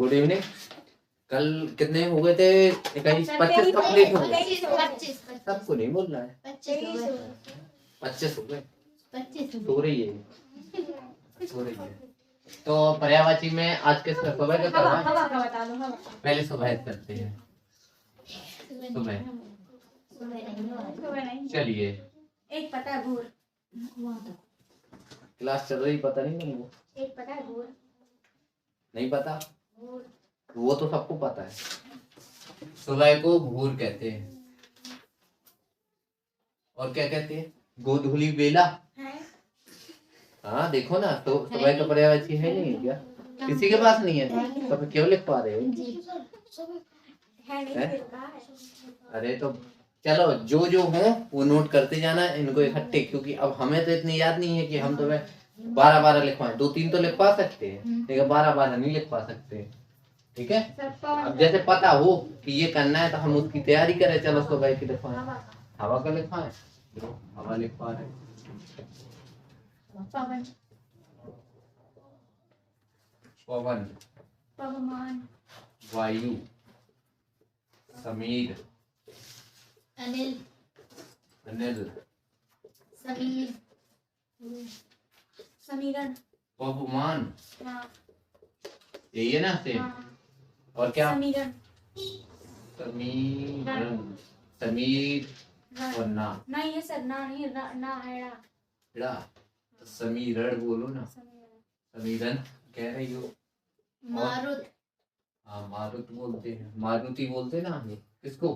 Good evening. कल कितने हो गए थे? 21 25 कंप्लीट हो गए। 25 सबको नहीं बोल रहा है। 25 हो गए। सो रही है। तो पर्यायवाची में आज किसका सुबह का करना है? हवा का बता दो। हवा पहले सुबह करते हैं। सुबह चलिए। एक पता है भूर। क्लास चल रही, पता नहीं तुमको? एक पता है भूर। नहीं पता? वो तो सबको पता है। सुबह को भूर कहते हैं। और क्या कहते हैं? गोधूली बेला। हाँ देखो ना, तो सुबह का पर्यायवाची है नहीं क्या? किसी के पास नहीं है तो फिर क्यों लिख पा रहे हो? अरे तो चलो, जो जो हो वो नोट करते जाना इनको इकट्ठे, क्योंकि अब हमें तो इतनी याद नहीं है कि हम तो 12 लिखवाएं। 2-3 तो लिखवा सकते हैं, लेकिन 12 नहीं लिखवा सकते। ठीक है, अब जैसे पता हो कि ये करना है तो हम उसकी तैयारी करें। चलो सुबह की लिखवाएं। हवा का लिखवाएं। हवा लिखवा रहे। पवन पवन, पवमान, वायु, समीर, अनिल, अनिल, समीर, समीरन। पवमान, हाँ यही है ना सेम? और क्या? समीरन। समीरन, समीर और ना। ना ये सर ना नहीं ना है रा। ड़ा, समीरण बोलो ना। समीरन। समीरन कह रही हो। मारुत, हाँ मारुत बोलते हैं, मारुति बोलते ना हम। किसको?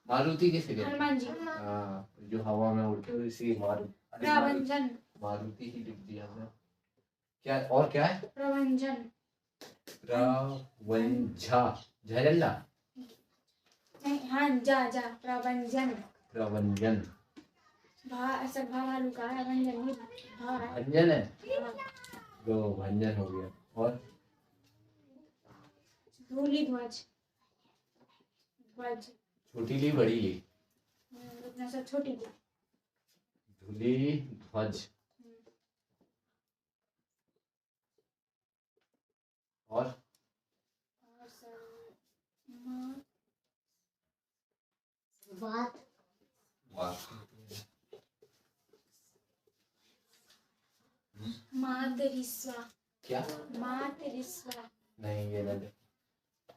मारुति किसे कहते हैं? हनुमान जी। हाँ, जो हवा में उड़ते हो इसी मारुति। प्रवंजन। मारुति ही लिख दिया हमने। क्या और क्या है? प्रवंजन। प्रवंझा, झरला। नहीं हाँ जा प्रवंजन। प्रवंजन, भा ऐसा भा वालू का है, व्यंजन ही भा है। भंजन है। दो भंजन हो गया। और धूली ध्वज। ध्वज छोटी ली बड़ी ली? इतना सब छोटी थी। धूली ध्वज। और वात, मातरिस्वा। क्या? मातरिस्वा। नहीं, ये नहीं,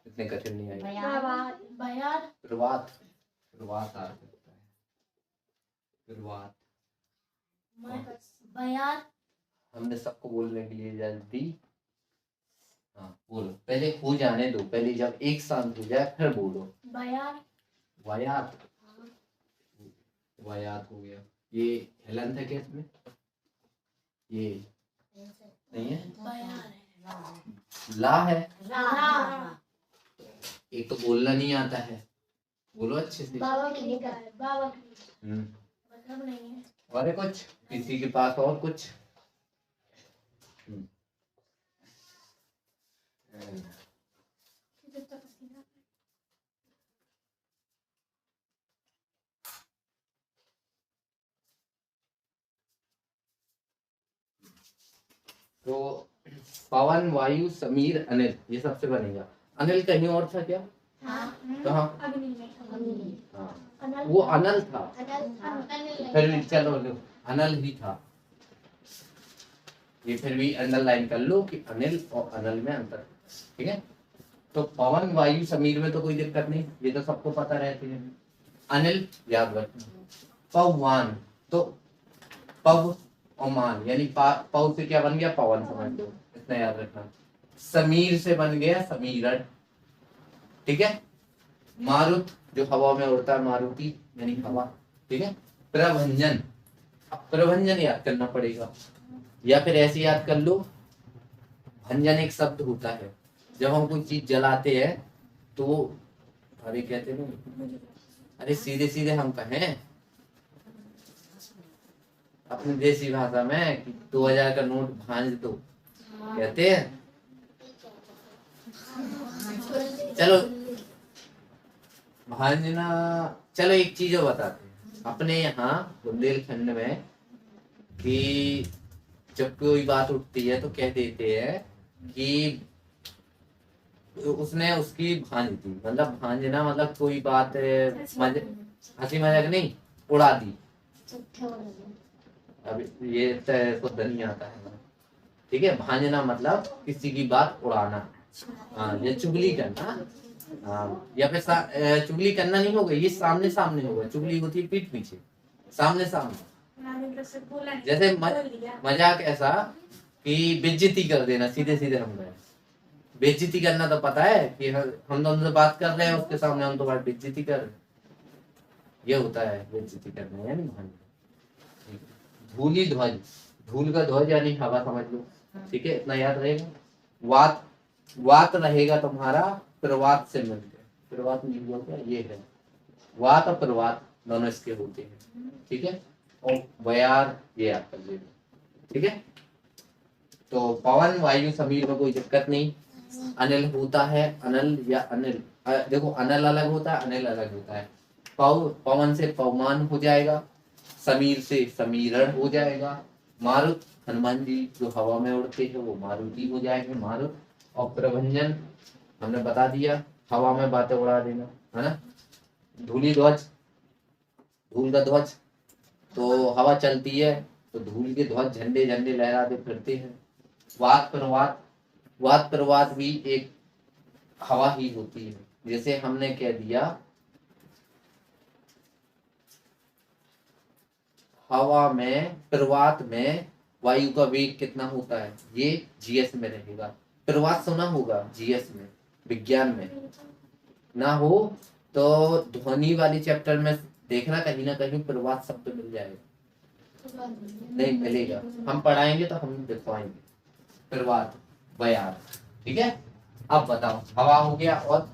इतने कठिन नहीं आएगा। प्रवात। बयार, प्रवात, प्रवात आ सकता है। प्रवात। बयार, हमने सबको बोलने के लिए जल्दी। हाँ बोलो, पहले हो जाने दो, पहले जब एक शांत हो जाए फिर बोलो। बयार, वायात, वायात हो गया। ये हलन था क्या इसमें? ये नहीं है, बयार ला है। रा, एक तो बोलना नहीं आता है, बोलो अच्छे से। बाबा की निगाह है, बाबा की हम्म। मतलब नहीं है। और है कुछ किसी के पास और कुछ? तो पवन, वायु, समीर, अनिल, ये सबसे बनेगा। अनिल कहीं और था क्या? कहाँ? अग्नि में। हाँ, वो अनल था। फिर भी चलो लो, अनल ही था। ये फिर भी अंडरलाइन कर लो कि अनिल और अनल में अंतर। ठीक है, तो पवन, वायु, समीर में तो कोई दिक्कत नहीं, ये तो सबको पता रहती है। अनिल याद रखना। पवन, तो पव और मान, यानी पव से क्या बन गया? पवन समझ लो, इतना याद रखना। समीर से बन गया समीरण। ठीक है, मारुत जो हवा में उड़ता है, मारुति यानी हवा। ठीक है, प्रभंजन, अब प्रभंजन याद करना पड़ेगा, या फिर ऐसे याद कर लो। भंजन एक शब्द होता है, जब हम कोई चीज जलाते हैं तो अरे कहते हैं, अरे सीधे सीधे हम कहें अपनी देसी भाषा में कि 2000 का नोट भांज दो, कहते हैं। चलो भांजना, चलो एक चीज और बताते हैं अपने यहाँ बुंदेलखंड में, कि जब कोई बात उठती है तो कह देते हैं कि उसने उसकी भांजी, मतलब भांजना मतलब कोई बात हंसी मजाक नहीं, उड़ा दी। अब ये शुद्ध नहीं आता है, ठीक है। भांजना मतलब किसी की बात उड़ाना, हाँ, ये चुगली करना, हाँ, या फिर चुगली करना नहीं होगा, ये सामने सामने होगा। चुगली होती है पीठ पीछे, सामने सामने। जैसे मजाक ऐसा कि बेइज्जती कर देना, सीधे सीधे हम गए। बेइज्जती करना तो पता है कि हम दोनों से बात कर रहे हैं, उसके सामने हम तुम्हारी बेइज्जती कर रहे हैं, ये होता है बेइज्जती करना, यानी भांजना। धूली ध्वज, धूल का ध्वज यानी हवा समझ लो, ठीक है, इतना याद रहेगा। वात, वात रहेगा तुम्हारा प्रवात से मिलकर, प्रवात नहीं हुआ क्या, ये है वात और प्रवात दोनों इसके होते हैं, ठीक है। और बयार ये आपका ये, ठीक है। तो पवन वायु समीर में कोई दिक्कत नहीं। अनिल होता है, अनल या अनिल, देखो अनल अलग होता है, अनिल अलग होता है। पवन से पवमान हो जाएगा, समीर से समीरण हो जाएगा। मारुत, हनुमान जी जो हवा में उड़ते हैं वो मारुति हो जाएंगे, मारुत। और प्रभंजन हमने बता दिया, हवा में बातें उड़ा देना, है ना। धूली ध्वज, धूल का ध्वज, तो हवा चलती है तो धूल के ध्वज झंडे झंडे लहराते फिरते हैं। वात प्रवात, वात प्रवात भी एक हवा ही होती है। जैसे हमने कह दिया हवा में, प्रवात में वायु का वेग कितना होता है, ये जीएस में रहेगा। प्रवात सुना होगा जीएस में, विज्ञान में ना हो तो ध्वनि वाली चैप्टर में देखना, कहीं ना कहीं प्रवात शब्द मिल जाएगा, नहीं मिलेगा, हम पढ़ाएंगे तो हम दिखवाएंगे प्रवात, बयार, ठीक है। अब बताओ, हवा हो गया, और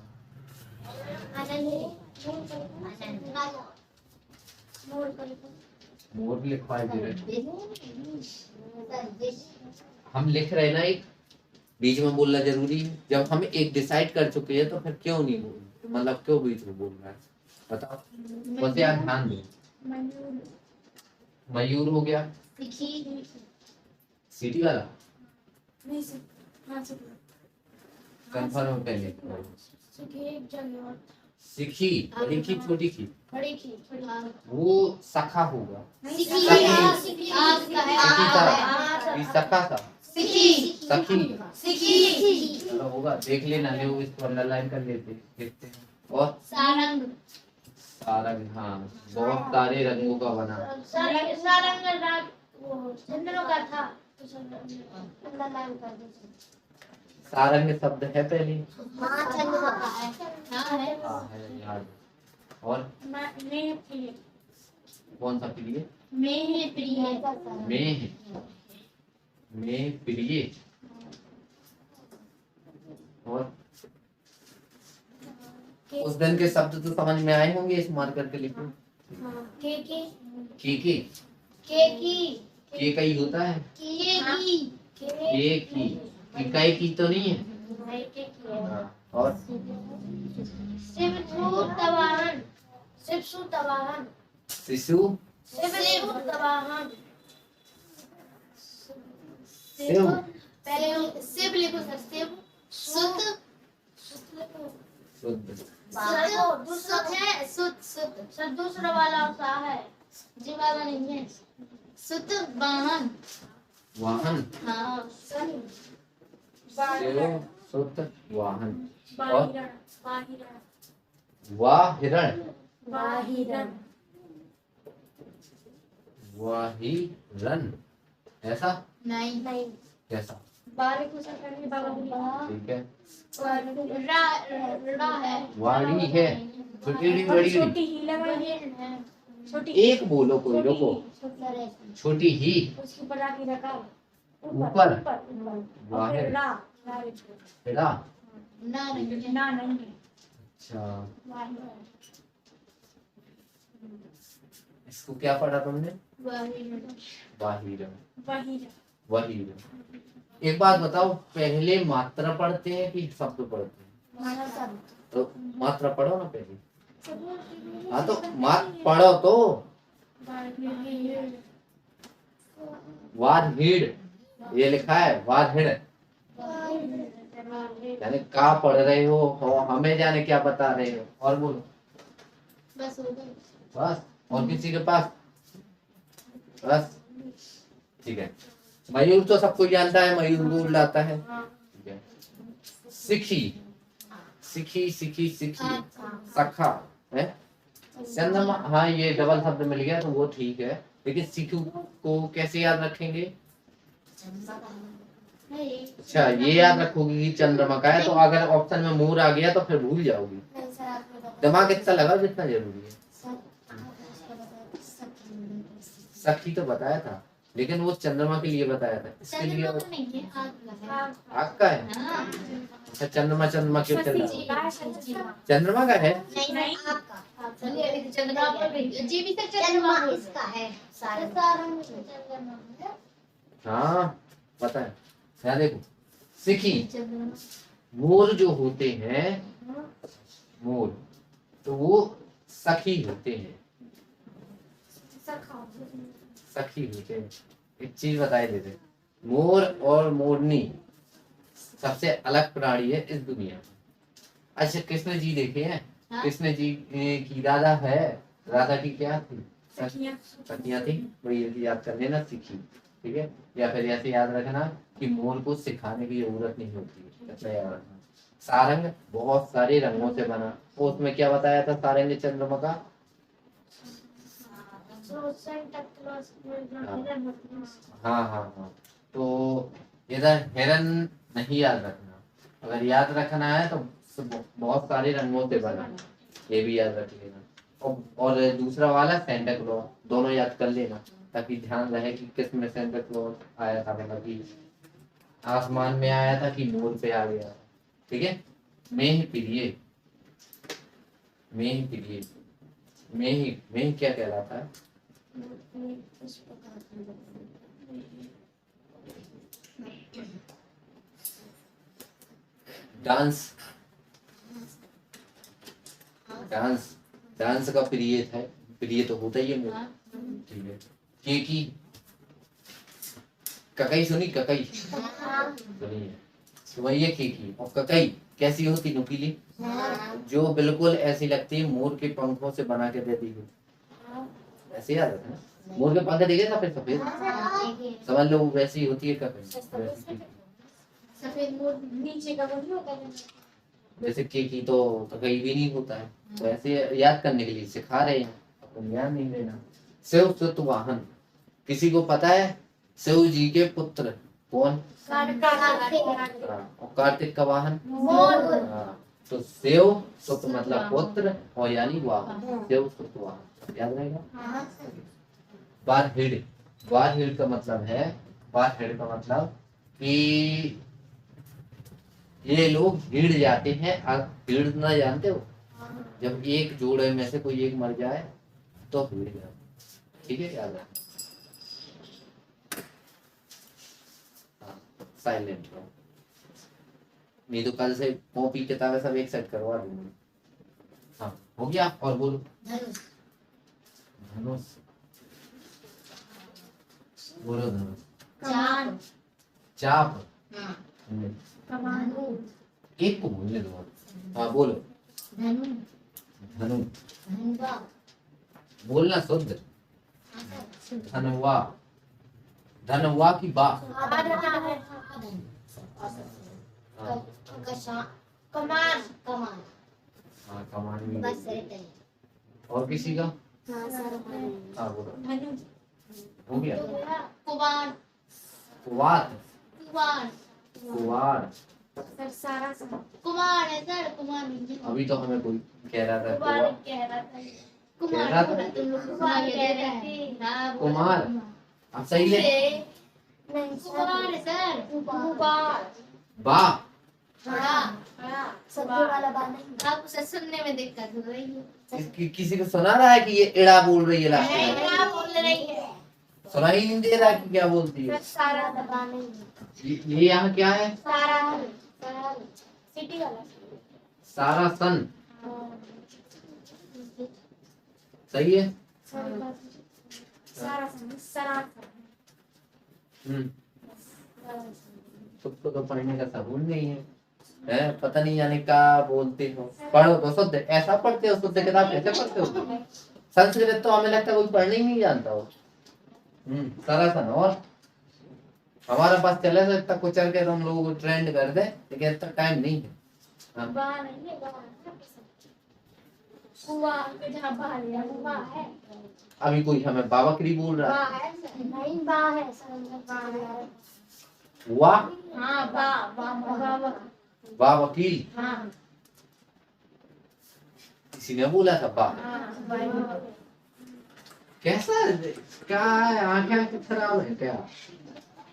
मोर लिखवाए दे रहे, हम लिख रहे ना, एक बीच में बोलना जरूरी है। जब हम एक डिसाइड कर चुके हैं तो फिर क्यों नहीं बोल, मतलब क्यों बीच में बोल रहा है, बताओ। बस यार ध्यान दो, मयूर हो गया, सीटी वाला कंफर्म पहले, सिखी, बड़ी की छोटी की, वो सखा होगा, सखा था, सखी चलो होगा, देख लेना, ले इसको अंडरलाइन कर लेते, देखते हैं। और सारंग, सारंग, हाँ, बहुत सारे रंगों का बना, सारंग वो चंद्रों का था, तो अंडरलाइन कर दो। सारंग शब्द है पहले, हाँ चंद्रों का है, हाँ है, है याद। और प्रिय, कौन सा प्रिय, मैं प्रिय, मैं प्रिय। और उस दिन के शब्द तो समझ में आए होंगे, इस मार्कर के लिखो। के कई होता है, इकाई की तो नहीं है। और शिशु, शिव लिखो सर, शिव, सुत, शुद्ध, सर दूसरा वाला सा है, जी वाला नहीं है। सुत वाहन, वाहन, हाँ शिव, सुत, वाहन। बाहिरण, वाहिरण, वाहिरण, वाहिरण, ऐसा नहीं नहीं, कैसा, बारिक को सरकार बाबा, ठीक है। रा है, वाड़ी है, छोटी बड़ी, छोटी ही लगाई है, छोटी एक बोलो, कोई रोको, छोटी ही, उसके ऊपर राखी रखा, ऊपर, वाहिर, रा, रा, ना नहीं, ना नहीं है, अच्छा, वाहिर, इसको क्या पढ़ा तुमने, वाहिरण, वाहिरण, वाहिर, वाहिरण। एक बात बताओ, पहले मात्रा पढ़ते हैं कि शब्द पढ़ते हैं, तो मात्रा पढ़ो ना पहले, हाँ तो मात पढ़ो तो, वाहिड़, ये लिखा है वाहिड़, यानी का पढ़ रहे हो हमें जाने क्या बता रहे हो। और बोलो बस हो गई। बस। और किसी के पास? बस ठीक है। मयूर तो सबको जानता है, मयूर बोल जाता है। ठीक है। सिखी सिखी सिखी सिखी सखा है। चंद्रमा, हाँ ये डबल शब्द मिल गया तो वो ठीक है, लेकिन सिखू को कैसे याद रखेंगे? अच्छा ये याद रखोगी कि चंद्रमा का है, तो अगर ऑप्शन में मोर आ गया तो फिर भूल जाओगी। दिमाग इतना लगा जितना जरूरी है। सखी तो बताया था, लेकिन वो चंद्रमा के लिए बताया था, इसके लिए आग का है। अच्छा चंद्रमा, चंद्रमा क्यों चंद्रमा? चंद्रमा का है। हाँ पता है। यहाँ देखो सिखी, मोर जो होते हैं, मोर तो वो सखी होते हैं, सखी होते हैं। एक चीज बताए देते, मोर और मोरनी सबसे अलग प्राणी है इस दुनिया में। अच्छा कृष्ण जी देखे हैं? कृष्ण जी की राधा है, राधा की क्या थी? सखियां थी। वही याद कर लेना, सिखी। ठीक है। या फिर ऐसे याद रखना कि मोर को सिखाने की जरूरत नहीं होती है, याद रखना। सारंग बहुत सारे रंगों से बना, तो उसमें क्या बताया था सारंग चंद्रमा का? हाँ हाँ हाँ। तो इधर हिरन नहीं याद रखना, अगर याद रखना है तो बहुत सारे रंगों से बना, ये भी याद रख लेना। और दूसरा वाला सेंटा क्लॉज, दोनों याद कर लेना ताकि ध्यान रहे कि किस में सेंटा क्लॉज आया था, मतलब कि आसमान में आया था कि मोर पे आ गया। ठीक है। मेह प्रिय, मेह प्रिय, मेह मेह क्या कहलाता है? डांस, डांस, डांस का प्रिय है, प्रिय तो होता ही है मुझे। ठीक है। केकी, ककई सुनी? ककई सुनी है, तो वही है केकी। और ककई कैसी होती? नुकीली, जो बिल्कुल ऐसी लगती है मोर के पंखों से बना के देती है। ऐसे याद रखना, मोर के पंख देखे सफेद सफेद, समझ लो वैसी होती है ककई। सफेद मोर नीचे का वो नहीं होता है। जैसे केकी तो ककई भी नहीं होता है, तो ऐसे याद करने के लिए सिखा रहे हैं, अपन ध्यान नहीं देना। शिव सुत वाहन, किसी को पता है शिव जी के पुत्र कौन? और कार्तिक का वाहन हाँ, तो शिव सुत मतलब पुत्र और यानी वाहन, शिव सुत वाहन याद रहेगा। बारहिड़, बारहिड़ का मतलब है, बारहिड़ का मतलब कि ये लोग हिड़ जाते हैं। आप हिड़ ना जानते हो? जब एक जोड़े में से कोई एक मर जाए तो हिड़ जाए। ठीक है, याद रखना। साइलेंट हो, नहीं तो कल से कॉपी किताबें सब एक सेट करवा दूंगी। हाँ हो गया। और बोलो। धनुष, बोलो धनुष। चाप, एक को बोलने दो। हाँ बोलो। धनु, बोलना शुद्ध। धनवा, धनवा की बा। कमान, हाँ कमान भी। और किसी का? हाँ बोलो। हो गया। कुवार, कुवार, कुवार, कुवार, सारा कुमार है सर, कुमार नहीं। अभी तो हमें कोई कह रहा था कुमार कुवार। कह रहा था, कह रहा था तुम लोग कुमार कह रहे थे। हाँ, कुमार, अब सही है। कुमार है सर, कुमार। बा, वाला बा नहीं। आपको सच सुनने में दिक्कत हो रही है। किसी को सुना रहा है कि ये इड़ा बोल रही है लास्ट में? क्या बोल रही है? सुना ही नहीं दे रहा कि क्या बोलती है। सारा दबा नहीं। ये यहाँ क्या है? सारा, सिटी वाला। सारा सन, सही है। तुमको तो पढ़ने का सबूत नहीं है। है, पता नहीं जाने क्या बोलते हो। पढ़ो तो शुद्ध, ऐसा पढ़ते हो, शुद्ध किताब कैसे पढ़ते हो? संस्कृत तो हमें लगता है कोई पढ़ने ही नहीं जानता हो। सरासन। और हमारे पास चले तो इतना कुचल के तुम लोगों को ट्रेंड कर दे, लेकिन इतना टाइम नहीं है। हाँ। बा नहीं है, बा कुआ के जहाँ बा लिया वो बा है। अभी कोई हमें बाबकरी बोल रहा बा है। है सर। नहीं बा है सर, वाह, हाँ बा वाह वकील, हाँ किसी ने बोला था वाह। हाँ कैसा क्या है, आंखें खराब है क्या?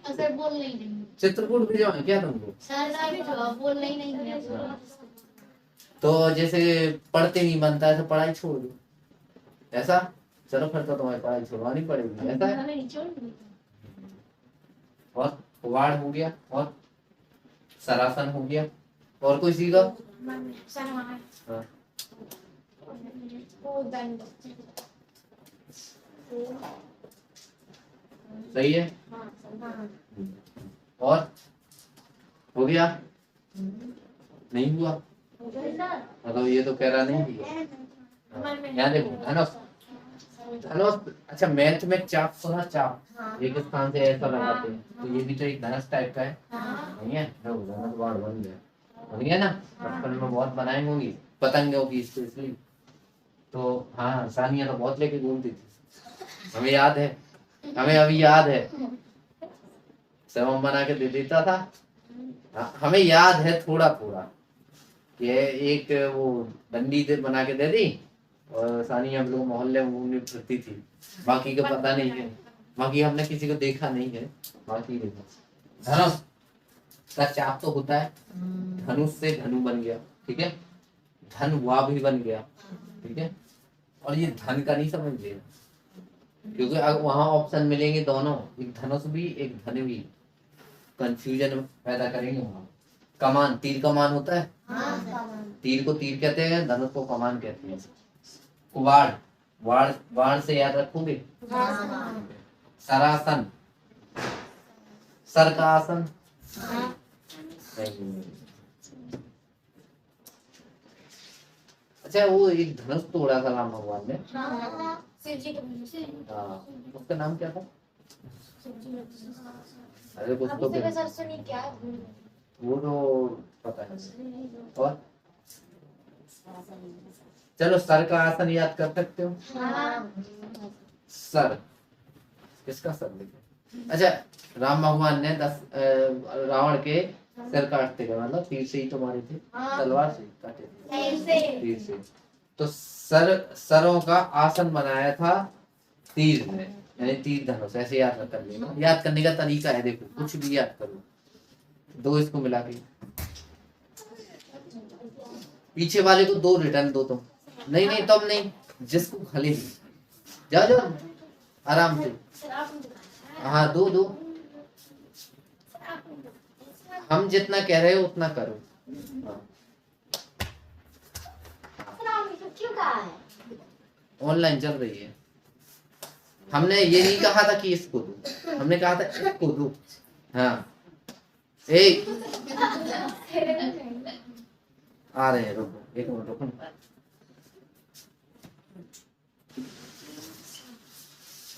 सर बोल नहीं चित्रकूट भिजवा क्या तुमको? सर बोल नहीं है। तो जैसे पढ़ते नहीं बनता है तो पढ़ाई छोड़ दो, ऐसा? चलो फिर तो तुम्हारी पढ़ाई छुड़वानी पड़ेगी, ऐसा है? और वार्ड हो गया, और सरासन हो गया, और कोई सीखा? हाँ। सही है। और हो गया? नहीं हुआ? मतलब ये तो कह रहा नहीं हुआ। यहाँ देखो धनुष, धनुष। अच्छा, मैथ में चाप सुना? चाप एक स्थान से ऐसा लगाते हैं, तो ये भी तो एक धनुष टाइप का है, नहीं है? धनुष वार्ड बन गया ना। बचपन में बहुत बनाई होंगी पतंगों की स्पेशली। तो हाँ, सानिया तो बहुत लेके घूमती थी, हमें याद है, हमें अभी याद है, सब हम बना के दे देता था। हमें याद है थोड़ा थोड़ा कि एक वो डंडी बना के दे दी, और सानिया हम लोग मोहल्ले में घूमने फिरती थी। बाकी का पता नहीं है, बाकी हमने किसी को देखा नहीं है। बाकी देखो धनुष का चाप तो होता है, धनुष से धनु बन गया, ठीक है? धन वा भी बन गया, ठीक है? और ये धन का नहीं समझिए, क्योंकि वहां ऑप्शन मिलेंगे दोनों, एक धनुष भी एक धन भी, कंफ्यूजन पैदा करेंगे वहां। कमान, तीर कमान होता है, तीर को तीर कहते हैं, धनुष को कमान कहते हैं। वाड़, वाड़ वाड़ से याद रखोगे। सरासन, सर का आसन नहीं। अच्छा, वो एक धनुष तोड़ा था राम भगवान ने, हाँ, उसका नाम क्या था? अरे कुछ तो वो तो पता है। और चलो, सर का आसन याद कर सकते हो? सर, किसका सर देखो? अच्छा, राम भगवान ने 10 रावण के सर काटते गए, मतलब तीर से ही तो मारे थे, तलवार से काटे थे, तीर से। तो सरों का आसन बनाया था तीर में, यानी तीर धनुष। ऐसे याद कर लेना, याद करने का तरीका है, देखो कुछ भी याद करो, दो इसको मिला के, पीछे वाले को 2 रिटर्न दो तुम। नहीं तुम नहीं, जिसको खाली जाओ जाओ आराम से। हाँ, दो। हम जितना कह रहे हो उतना करो। ऑनलाइन चल रही है। हमने ये नहीं कहा था कि इसको दो, हमने कहा था इसको दो। हाँ, एक आ रहे हैं, रुको 1 मिनट रुको।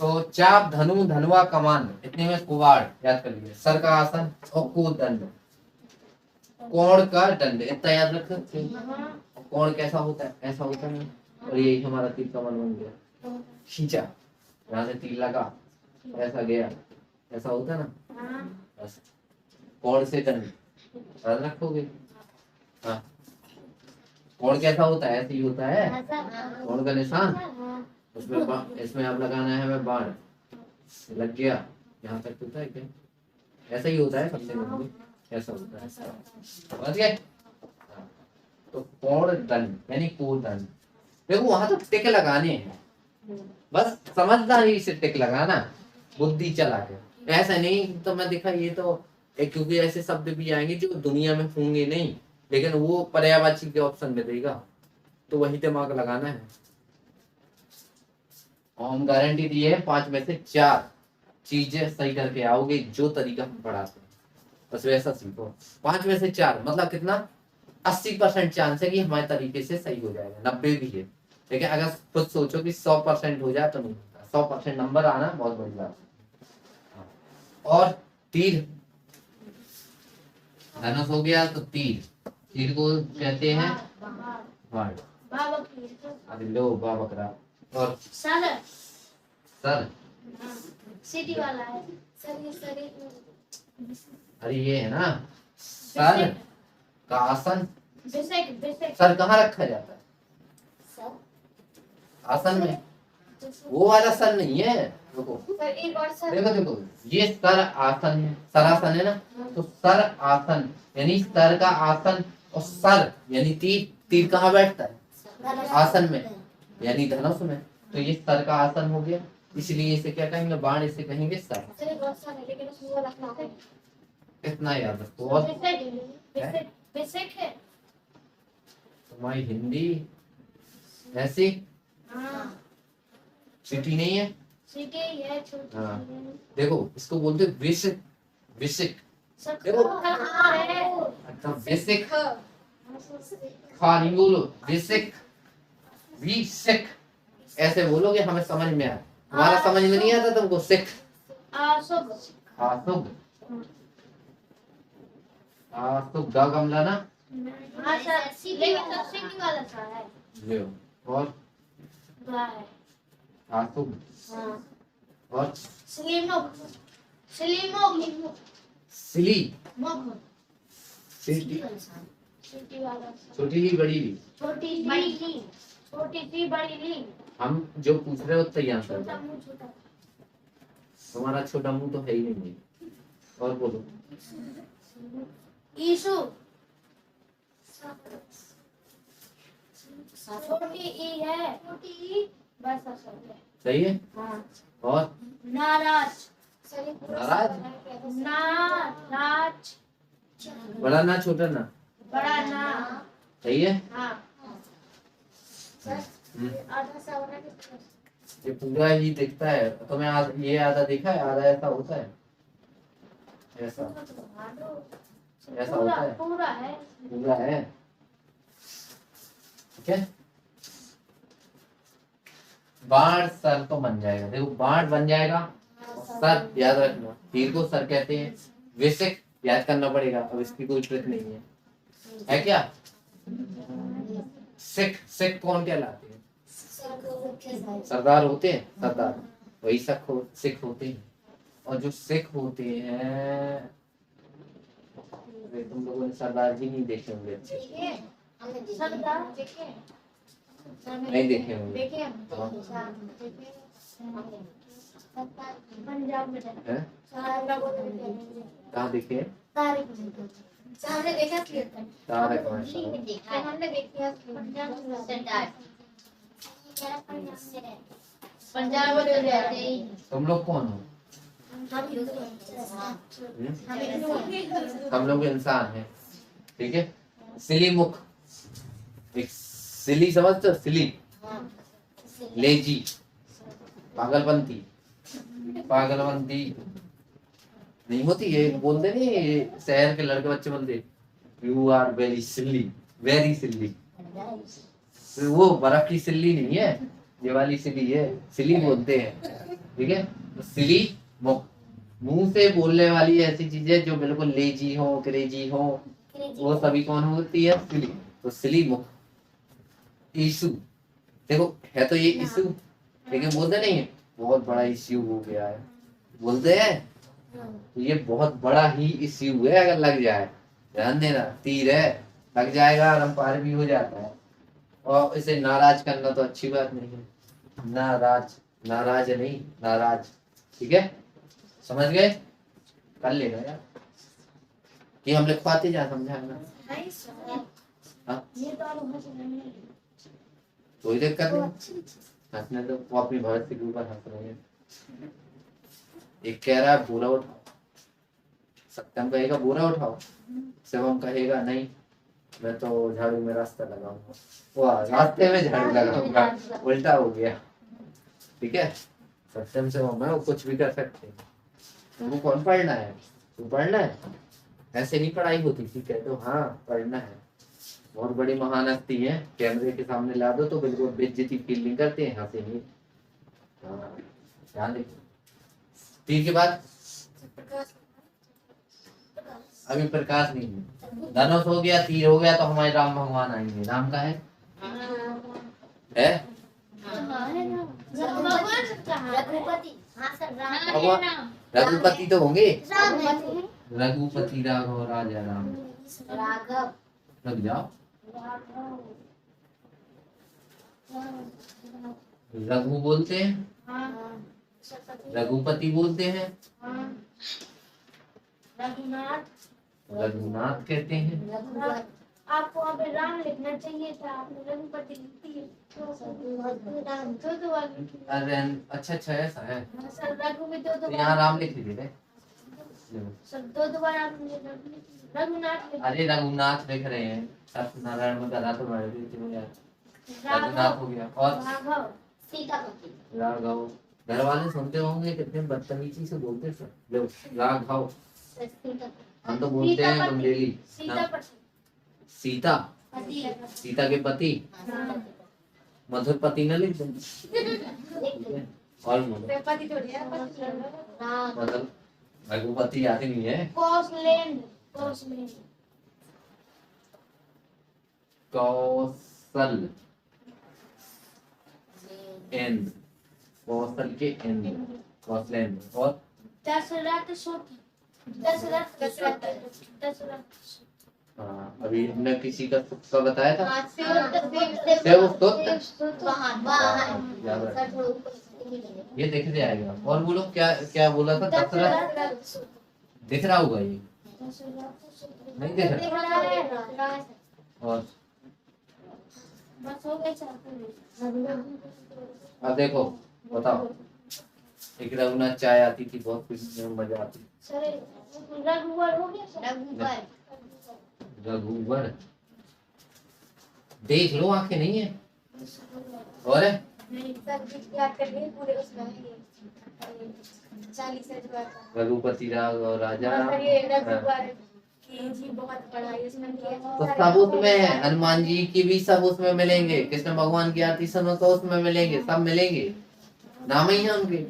तो चाप, धनु, धनुआ, कमान, इतने में कुवाड़ याद कर लीजिए। सर का आसन और कोदंड, कोण का दंड, इतना याद रख सकते हो। कोण कैसा होता है? ऐसा होता है, और यही हमारा तीर कमान बन गया। खींचा, यहाँ से तीर लगा, ऐसा गया, ऐसा होता है ना, बस। कोण से दंड याद रखोगे। हाँ, कोण कैसा होता है? ऐसे ही होता है, कोण का निशान, उसमें इसमें आप लगाना है हमें बाण, लग गया, यहाँ तक होता है क्या? ऐसा ही होता है, सबसे पहले ऐसा होता है, समझ गए? तो कोण दंड यानी कोदंड। देखो वहां तो टिक लगाने हैं, बस समझदारी से टिक लगाना, बुद्धि चला के, ऐसा नहीं। तो मैं दिखा ये तो क्योंकि ऐसे शब्द भी आएंगे जो दुनिया में होंगे नहीं, लेकिन वो पर्यायवाची के ऑप्शन में देगा, तो वही दिमाग लगाना है। और हम गारंटी दिए है 5 में से 4 चीजें सही करके आओगे, जो तरीका हम पढ़ाते हैं, बस वैसा सीखो। 5 में से 4 मतलब कितना? 80% चांस है कि हमारे तरीके से सही हो जाएगा, 90 भी है। लेकिन अगर खुद सोचो कि 100% हो जाए तो नहीं होता। 100% नंबर आना बहुत बड़ी बात है। और तीर, धनुष हो गया तो तीर, तीर को कहते हैं वाण। अरे लो बा बकरा। और सर सर, सिटी वाला है। अरे ये है ना सर का आसन। बिसेक सर कहाँ रखा जाता है? आसन में। वो वाला सर नहीं है, देखो एक और सर। देखो देखो, ये सर आसन है, सरासन है ना। तो सर आसन यानी सर का आसन, और सर यानी तीर, तीर कहाँ बैठता है? आसन में, यानी धनुष में। तो ये सर का आसन हो गया, इसलिए इसे क्या कहेंगे? बाण। इसे कहेंगे सर। इतना याद रखो। और बिसेक है। तुम्हारी हिंदी ऐसी सिटी नहीं है। सिटी है छोटी। हाँ। देखो इसको बोलते विसिक, विसिक। देखो अच्छा विसिक, खा नहीं बोलो, विसिक, विसिक ऐसे बोलोगे, हमें समझ में आए। हमारा समझ में नहीं आता तुमको? सिख, आसुग, आसुग गा गमला ना। हाँ सर, लेकिन तो सिटी वाला सा है। लो, और गा है। आसुग, और सिलीमोक, सिली, सिटी सिटी वाला। छोटी ली बड़ी ली, छोटी सी बड़ी ली। हम जो पूछ रहे हो उत्तर आंसर छोटा मुंह छोटा। तुम्हारा छोटा मुंह तो है ही नहीं। और बोलो यीशु, छोटी ई है। बस ऐसा सही है। हाँ। और नाराज, नाराज, बड़ा ना छोटा ना, बड़ा ना। सही है। हाँ। ये पूरा ही दिखता है तुम्हें। ये आधा दिखा है, आधा ऐसा होता है, ऐसा ऐसा होता है, पूरा है। पूरा है। ठीक है। बाण सर तो बन जाएगा, देखो बाण बन जाएगा। सर याद रखना, तीर को सर कहते हैं। विसिक याद करना पड़ेगा, अब इसकी कोई ट्रिक नहीं है क्या? सिख, सिख कौन कहलाते हैं? सरदार होते हैं, सरदार वही सिख होते हैं। और जो सिख होते हैं, तुम लोगों ने सरदार जी नहीं देखे होंगे अच्छे, नहीं देखे होंगे। पंजाब में कहाँ देखे? हमने देखा तारक हमने देखा पंजाब में। तुम लोग कौन हो? हम लोग इंसान हैं, ठीक है। सिली मुख, एक सिली समझते हो? सिली, लेजी, पागलपंती, पागलपंती नहीं होती ये, बोलते नहीं ये शहर के लड़के बच्चे बोलते you are very silly, very silly. वो बर्फ की सिल्ली नहीं है, ये वाली सिली है, सिली बोलते हैं, ठीक है। तो सिली मुख, मुंह से बोलने वाली ऐसी चीजें जो बिल्कुल लेजी हो, क्रेजी हो, वो सभी कौन होती है? सिली। तो सिली मुख। इशू, देखो है तो ये इशू, लेकिन बोलते नहीं है बहुत बड़ा इश्यू हो गया है, बोलते हैं तो ये बहुत बड़ा ही इश्यू है। अगर लग जाए, ध्यान देना, तीर है, लग जाएगा, आराम पार भी हो जाता है। और इसे नाराज करना तो अच्छी बात नहीं है। नाराज, नाराज नहीं, नाराज, ठीक है। समझ गए? कर लेना यार, ये हम लिखवाते जा, समझाना। हाँ? कोई दिक्कत नहीं, हंसने दो। वो अपनी भरत के ऊपर हंस रहे हैं। एक कह रहा है बोरा उठाओ, सत्यम कहेगा बोरा उठाओ, शिवम कहेगा नहीं मैं तो झाड़ू में रास्ता लगाऊंगा। वाह, रास्ते में झाड़ू लगाऊंगा, उल्टा हो गया, ठीक है। सत्यम से मैं कुछ भी कर सकते हैं। तुमको कौन पढ़ना है? तू पढ़ना है, ऐसे नहीं पढ़ाई होती थी, कहते हो हाँ पढ़ना है, बहुत बड़ी महान हस्ती है, कैमरे के सामने ला दो तो बिल्कुल बेइज्जती फील नहीं करते हैं, हंसेंगे। हाँ, ध्यान देखो। तीर के बाद अभी प्रकाश नहीं है। धनुष हो गया, तीर हो गया, तो हमारे राम भगवान आएंगे। राम का है भगवान कहाँ? रघुपति। हाँ सर राम। भगवान रघुपति तो होंगे। रघुपति। रघुपति राघव राजा राम। राघव। लग जाओ। रघु बोलते हैं, रघुपति बोलते हैं, रघुनाथ। रघुनाथ कहते हैं। रघुपति। आपको अभी राम लिखना चाहिए था, आपने रघुपति लिख दिए। दो बार लिखी। अरे अच्छा अच्छा ऐसा है, हाँ, सर रघु में दो तो बार। यहाँ राम लिख दीजिए। सर दो बार आपने रघुनाथ लिख अरे रघुनाथ लिख रहे हैं, सत्यनारायण में करा तो मार दी। रघुनाथ हो गया। और राघव। सीतापति। राघव। घर वाले सुनते होंगे कितने बदतमीजी से बोलते हैं। लो राघव, हम तो बोलते हैं सीतापति। बुंदेली। सीतापति। सीता, पति। सीता के पति, मधुरपति न लिख दें। और बोलो पति थोड़ी है, पति है। राम। मतलब रघुपति याद ही नहीं है। कौशलेंद्र। कौशलेंद्र। कौशल एंड, कौशल के एंड, कौशलेंद्र। और दशरथ सुत। दशरथ। दशरथ। दशरथ। हाँ, अभी हमने किसी का सुख का बताया था। हाँ, सेवसुत। वाहन। याद रख। सर थोड़ा ऊपर से ही ले। ये दिख जाएगा। और बोलो क्या क्या बोला था। दशरथ दशरथ। दिख रहा होगा ये, दशरथ। नहीं दिख रहा। दिख रहा है। और बस हो गए सर। अब देखो बताओ, एक रघुनाथ चाय आती थी, बहुत कुछ मजा आती। सर रघुवर हो गया सर। रघुवर। रघुवर, देख लो आंखें नहीं है। और है? सर याद कर लिए पूरे उसमें 40 से जो आता। रघुपति राघव राजा राम। सर ये हाँ। रघुवर की जी बहुत पढ़ाई इसमें किया। तो सब उसमें है, हनुमान जी की भी सब उसमें मिलेंगे, कृष्ण भगवान की आरती सुनो तो उसमें मिलेंगे, सब मिलेंगे। नाम ही है उनके।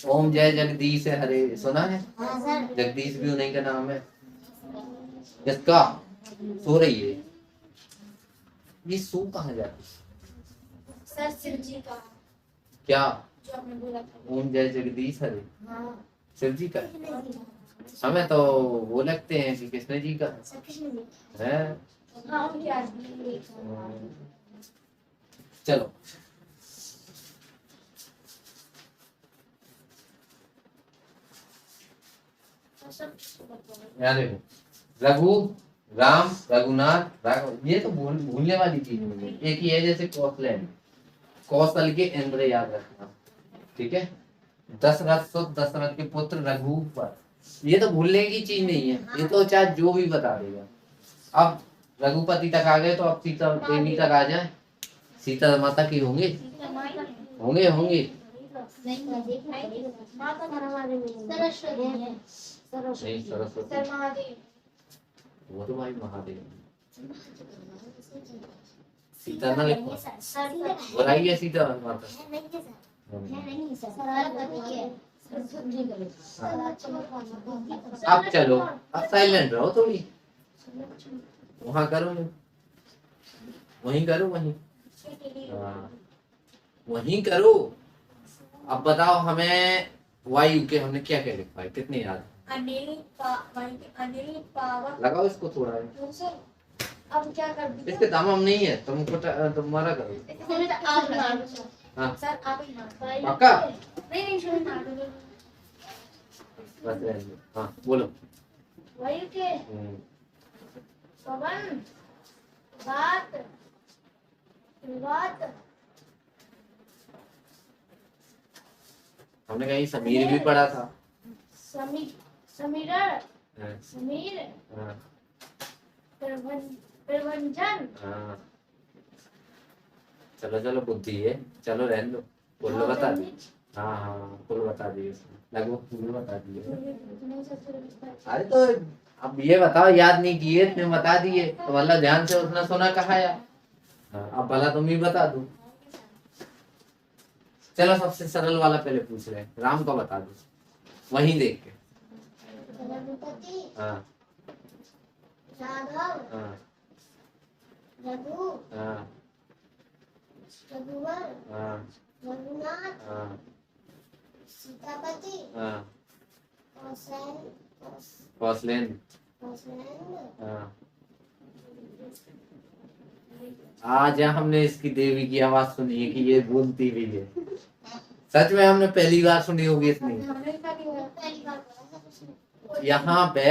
ओम जय जगदीश हरे, सुना है? हाँ सर। जगदीश भी उन्हीं का नाम है। इसका सो रही है, ये सो कहाँ जाती? सर शिव जी का क्या? जो आपने बोला था। ओम जय जगदीश हरे हाँ। शिव जी का? हमें तो वो लगते हैं कि कृष्ण जी का सर कृष्ण जी। है। हाँ उनकी आरती। चलो यहाँ देखो, रघु, राम, रघुनाथ, राघव, ये तो भूलने वाली चीज नहीं है। एक ही है जैसे कौशल, कौशल के इंद्र याद रखना, ठीक है। दशरथ सुत, दशरथ के पुत्र रघुवर, ये तो भूलने की चीज नहीं है, ये तो चाहे जो भी बता देगा। अब रघुपति तक आ गए तो अब सीता देवी तक आ जाए। सीता माता की होंगे होंगे होंगे सरस्वती है। नहीं, सरस्वती सर महादेव। वो तो भाई महादेव। सीता ना लिखो, बुराई है सीता माता। अब चलो, अब साइलेंट रहो थोड़ी, वहां करो, वहीं करो, वहीं हाँ, वहीं करो। अब बताओ हमें वायु के हमने क्या क्या लिखा है, कितने याद? अनिल अनिल पावर। लगाओ इसको थोड़ा, सर अब क्या कर दिया? इसके दाम हम नहीं है, तुमको तुम्हारा करो। आप मार दो हाँ सर, आप ही मार। पक्का? नहीं सर मार दो। बस रहने दो। हाँ बोलो। वायु के पवन, बात, बात, हमने कहीं समीर भी पढ़ा था। समीरण, हाँ, समीर, हाँ, प्रभंजन। हाँ। चलो चलो बुद्धि है, चलो रहने दो। बोलो बता दी। हाँ हाँ कुल बता दिए, लगभग पूरे बता दिए। अरे तो अब ये बताओ, याद नहीं किए, इतने बता दिए तो मतलब ध्यान से उसने सुना कहा या? हाँ, अब भला तुम ही बता दो। चलो सबसे सरल वाला पहले पूछ रहे हैं, राम का बता दो वहीं देख के। रघुपति, हाँ राघव, हाँ रघु, हाँ रघुवर, हाँ रघुनाथ, हाँ सीतापति, हाँ कौशल, कौशलेन। कौशलेंद्र, हाँ। आज हमने इसकी देवी की आवाज सुनी है कि ये बोलती भी है। सच में हमने पहली बार सुनी होगी इतनी। हमने भी पहली बार पहली बार बोला था उसने। यहाँ पे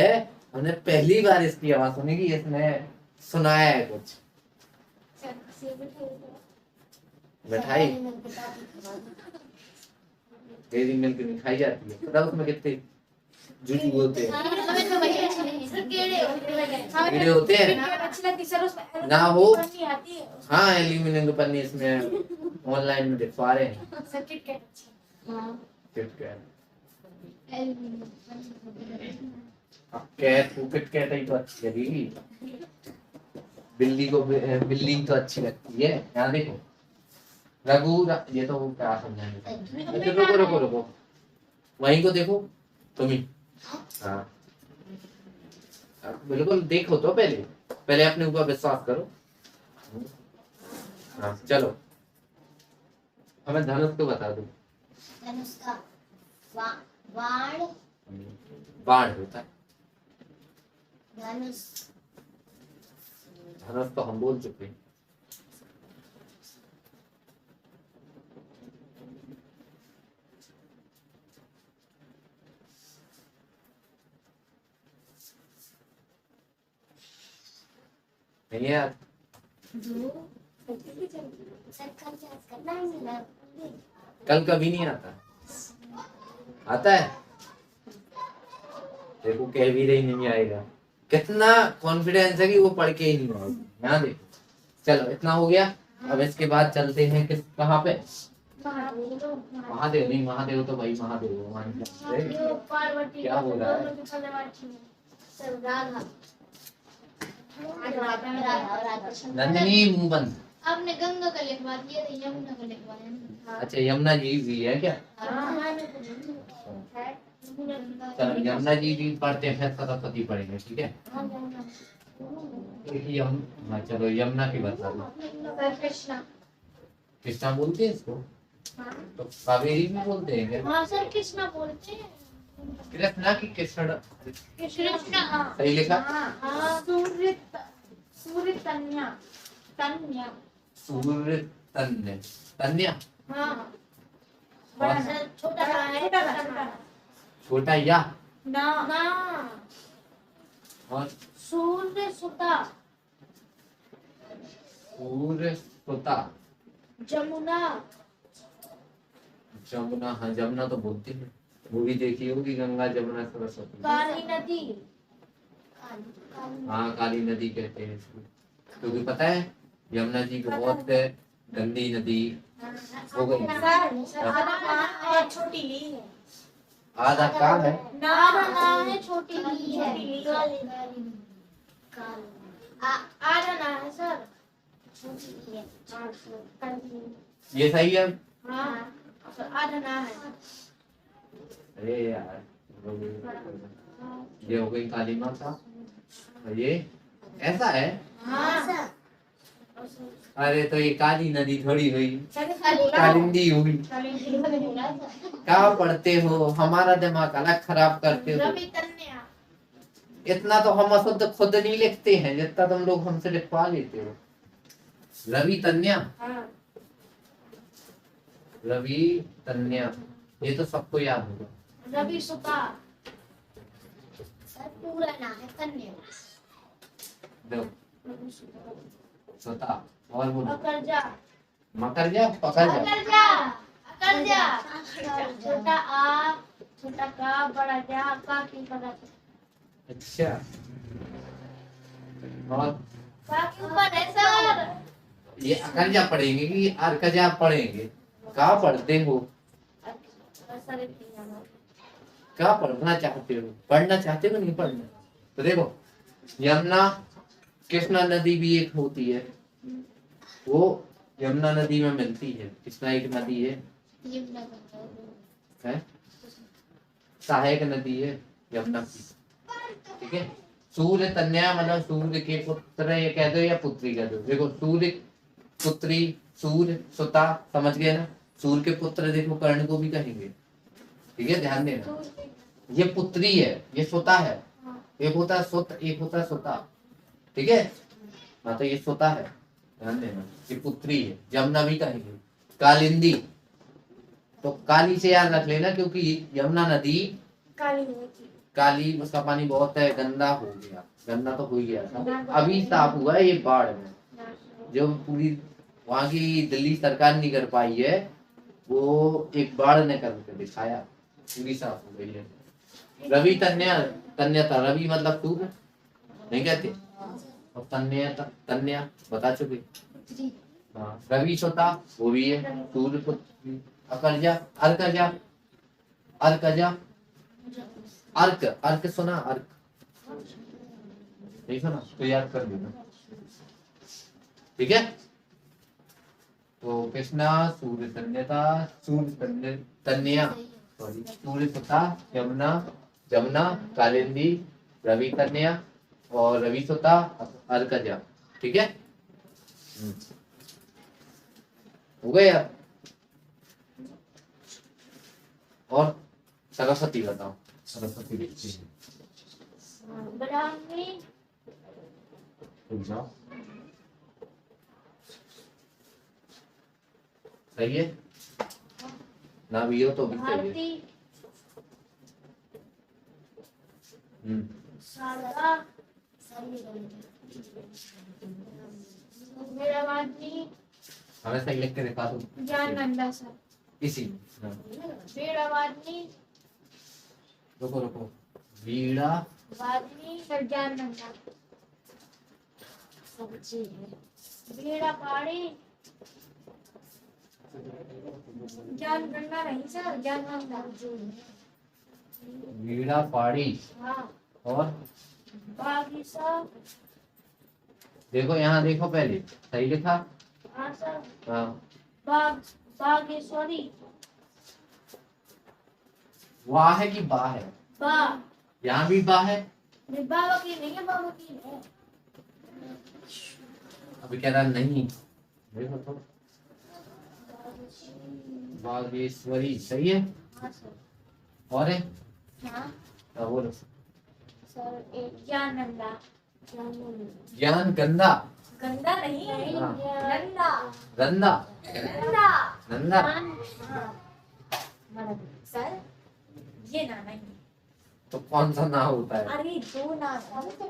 हमने पहली बार इसकी आवाज सुनी कि इसने सुनाया है कुछ। मिठाई डेयरी मिल्क नहीं खाई जाती है, पता उसमें कितने जुजू होते हैं, कीड़े होते हैं अच्छी लगती सर, उसमें ना हो। नहीं आती है। हाँ एल्यूमिनियम की पन्नी इसमें ऑनलाइन में दिखवा रहे हैं। सर किटकैट अच्छी। हाँ। किटकैट अब कैट को किटकैट ही तो अच्छी लगेगी, बिल्ली को बिल्ली तो अच्छी लगती है। यहाँ देखो ये तो क्या समझाएंगे। अच्छा रुको रुको रुको, वहीं को देखो तुम ही। हाँ बिल्कुल देखो तो पहले अपने ऊपर विश्वास करो। हाँ चलो हमें धनुष को बता दो। धनुष का बाण, बाण होता है। धनुष, धनुष तो हम बोल चुके हैं। नहीं यार कल कभी नहीं आता, आता है देखो कह भी रही नहीं आएगा, कितना कॉन्फिडेंस है कि वो पढ़ के ही नहीं आएगा। यहाँ देखो चलो इतना हो गया। अब इसके बाद चलते हैं किस कहाँ पे, महादेव नहीं, महादेव तो भाई महादेव भगवान के। पार्वती क्या हो रहा है? नंदिनी मुंह बंद। आपने गंगा का लिखवा दिया था, यमुना का लिखवाया। अच्छा यमुना जी भी है क्या? चलो यमुना जी भी पढ़ते हैं, फिर सरस्वती पढ़ेंगे, ठीक है। हाँ चलो यमुना की बता दो। कृष्णा बोलते हैं इसको, तो कावेरी भी बोलते हैं क्या? हाँ सर कृष्णा बोलते हैं। कृष्णा की कृष्ण कृष्णा सही लिखा। सूर्य सूर्य तन्या तन्या सूर्य तन्य तन्या। हाँ बड़ा सर छोटा सा है, छोटा छोटा या ना ना और सूर्य सुता, सूर्य सुता। जमुना, जमुना, हाँ जमुना तो बोलती है, वो भी देखी होगी गंगा जमुना सरस्वती। काली नदी, हाँ काली नदी कहते हैं इसको, क्योंकि पता है यमुना जी को बहुत गंदी नदी हो गई। सर छोटी ली है, आधा का है आधा ना है, छोटी ली है, आधा ना है सर, छोटी ली है। ये सही है। हाँ सर आधा ना है। अरे यार ये हो गई काली माता, ये ऐसा है। हाँ सर अरे तो ये काली नदी थोड़ी हुई, काली कालिंदी हुई। क्या पढ़ते हो, हमारा दिमाग अलग खराब करते हो। रवि तन्या, इतना तो हम अशुद्ध खुद नहीं लिखते हैं जितना तुम लोग हमसे लिखवा लेते हो। रवि तन्या, रवि तन्या, ये तो सबको याद होगा। रवि सुता, सर पूरा ना है कन्या। देखो सोता और बोलो। अकरजा, मकर जा पकड़ जा। अकरजा, अकरजा, छोटा आ, छोटा का, बड़ा जा, का की बड़ा। अच्छा और का के ऊपर है सर। ये अकरजा पढ़ेंगे कि अरकजा पढ़ेंगे? क्या पढ़ते हो, सर क्या पढ़ना चाहते हो, पढ़ना चाहते हो नहीं पढ़ना? तो देखो यमुना कृष्णा नदी भी एक होती है, वो यमुना नदी में मिलती है। कृष्णा एक नदी है, सहायक नदी है यमुना की, ठीक है। सूर्य तन्या मतलब सूर्य के पुत्र ये कह दो या पुत्री कह दो। देखो सूर्य पुत्री, सूर्य सुता, समझ गए ना। सूर्य के पुत्र देखो कर्ण को भी कहेंगे, ठीक है, ध्यान देना। ये पुत्री है, ये सुता है, एक होता है सुत, एक होता है सुता, ठीक है। हाँ तो ये सुता है, ध्यान देना, ये पुत्री है। जमुना भी कहेंगे। कालिंदी तो काली से याद रख लेना, क्योंकि यमुना नदी काली होती काली, उसका पानी बहुत है, गंदा हो गया, गंदा तो हो ही गया था, अभी साफ हुआ है ये बाढ़ में। जो पूरी वहां की दिल्ली सरकार नहीं कर पाई है, वो एक बाढ़ ने करके दिखाया, पूरी साफ हो गई है। रवि तन्या, तन्या था, रवि मतलब सूर्य नहीं कहते, और तन्या तन्या बता चुके। हाँ रवि सोता वो भी है, सूर्य पुत्र। अकर्जा, अर्कजा, अर्कजा, अर्क, अर्क सुना, अर्क नहीं सुना तो याद कर लेना, ठीक है। तो कृष्णा सूर्य तन्यता, सूर्य तन्या सॉरी, सूर्य सुता, यमुना, जमुना, कालिंदी, रवि कन्या और रवि सुता, अर्कजा, ठीक है। हो गया। और सरस्वती बताओ, सरस्वती देखते हैं। ब्राह्मी, जाओ, सही है ना, भी हो तो भी सही है। भारती, शारदा, वीरवादिनी, हमें सही लिख के दिखा दो, ज्ञान नंदा सर। इसी वीरवादिनी, रुको रुको, वीणा वादिनी, सर ज्ञान नंदा वीणा पाड़ी, ज्ञान गंगा नहीं सर, ज्ञान नंदा। वीणा पाड़ी हाँ और बागीसा, देखो यहाँ देखो, पहले सही लिखा। हाँ सर, हाँ बागेश्वरी, वाह है कि बा है, बा, यहाँ भी बा है, नहीं बाबा की नहीं है, बाबा की है। अभी कह रहा नहीं, देखो तो बागेश्वरी सही है। हाँ सर, और है हाँ बोलो, सर एक ज्ञान नंदा। ज्ञान गंदा, गंदा नहीं, हाँ। नंदा, गंदा, नंदा। नंदा, सर ये ना नहीं, तो कौन सा ना होता है? अरे दो नाम,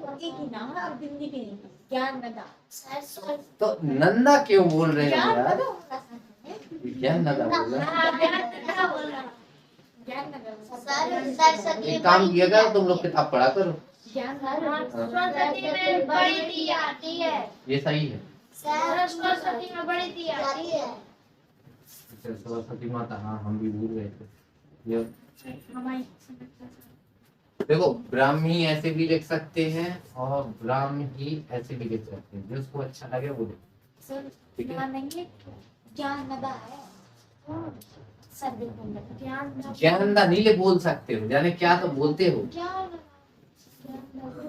एक ही नाम है, अब हिंदी भी नहीं। ज्ञान नंदा सर, तो नंदा क्यों बोल रहे हो ज्ञान यार? नंदा होगा सर। ज्ञान नंदा बोल रहे हो? ज्ञान नंदा सर सरस्वती एक काम किया करो, तुम लोग किताब पढ़ा करो, ज्ञान सरस्वती में बड़ी दी आती है। ये सही है। सरस्वती में बड़ी दी आती है। अच्छा, सरस्वती माता, हाँ हम भी भूल गए थे ये। हमारी देखो ब्राह्मी ऐसे भी लिख सकते हैं और ब्राह्मी ऐसे भी लिख सकते हैं, जिसको अच्छा लगे वो लिख, सर ठीक है। ज्ञान नहीं, ज्ञान नंदा है सर, ज्ञान ज्ञानदा नीले बोल सकते हो, जाने क्या तो बोलते हो, ज्ञान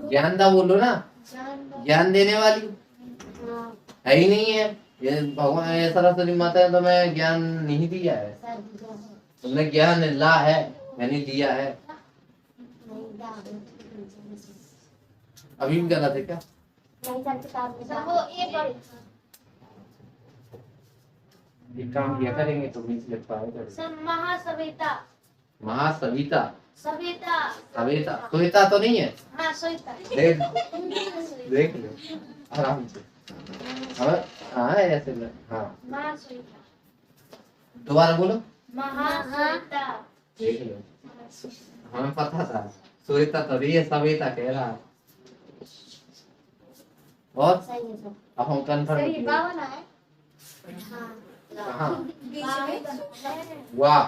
ज्ञानदा बोलो ना, ज्ञान ज्ञान देने वाली है ही नहीं है। ये भगवान सरस्वती माता ने तो मैं ज्ञान नहीं दिया है, तुमने ज्ञान ला है, मैंने दिया है। अभी भी गलत है क्या? सर वो एक एक काम किया करेंगे तो भी लिख पाएगा। सर महासविता, महासविता, सविता, सविता, श्वेता तो नहीं है? हाँ सविता, देख लो आराम से। हाँ ऐसे में, हाँ महासविता, दोबारा बोलो। महासविता, देख लो, हमें पता था श्वेता तो नहीं है, सविता कह रहा है। और अब हम कंफर्म बावन है हाँ बीच में वाह,